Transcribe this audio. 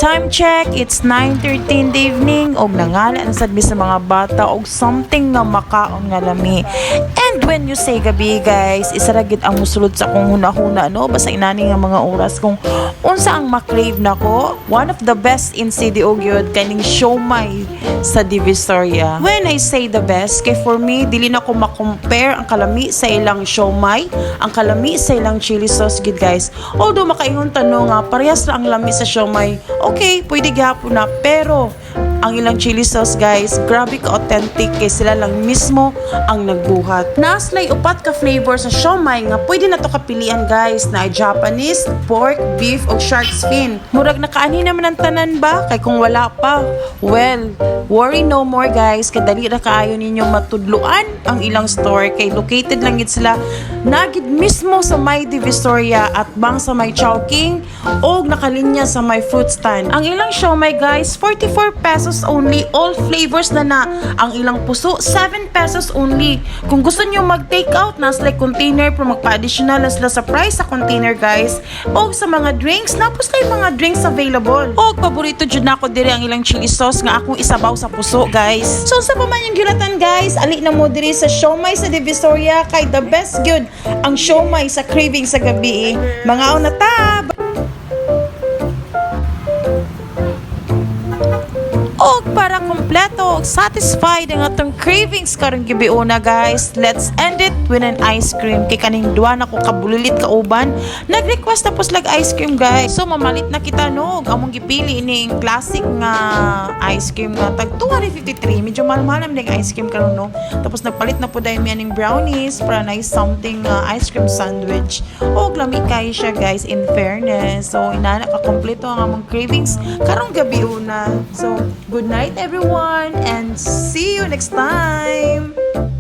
time check, it's 9:13 the evening og nangala na sad mi sa mga bata og something nga makaon nga lami. And when you say gabi guys, isa ra gid ang musulod sa akong hunahuna no basta inani nga mga oras kung unsa ang makrave nako. One of the best in CDO gyud kaning siomai sa Divisoria. When I say the best, kay for me dili na ko ma-compare ang kalami sa ilang siomai, ang kalami sa ilang chili sauce gid guys. Although makaingon tanong nga parehas ra ang lami sa siomai, okay, pwede gihapon na, pero ang ilang chili sauce guys, grabe ka authentic kay sila lang mismo ang nagbuhat. Naslay upat ka flavor sa siomai nga pwede na to kapilian guys, na Japanese, pork, beef o shark's fin. Murag nakaani naman ang tanan ba? Kay kung wala pa, well, worry no more guys, kay dali ra kaayo ninyong matudluan ang ilang store kay located lang gid sila nagid mismo sa may Divisoria at bang sa may Chowking o nakalinya sa may fruit stand. Ang ilang siomai guys, 44 pesos only, all flavors na na. Ang ilang puso, 7 pesos only. Kung gusto nyo mag-take out, nasa like container pero magpa-additional na sila sa price sa container guys. O sa mga drinks, napos na yung mga drinks available. O paborito dyan ako diri ang ilang chili sauce nga akong isabaw sa puso guys. So sa pa man yung gilatan guys, ali na mo diri sa siomai sa Divisoria kay the best good ang siomai sa craving sa gabi. Mga na ta! Og para kompleto og satisfied ang atong cravings karong gabi una guys, let's end it with an ice cream. Kay kaning duwa na ko kabulilit kauban, nag-request tapos lag ice cream guys. So mamalit na kita no, among gipili ining classic nga ice cream nga tag 253. Medyo mahal-mahal naman ding ice cream karon no. Tapos nagpalit na po dahil miyaning brownies para nice something ice cream sandwich. Og lami kay siya guys, in fairness. So inana ka kompleto ang among cravings karong gabi una. So good night everyone and see you next time!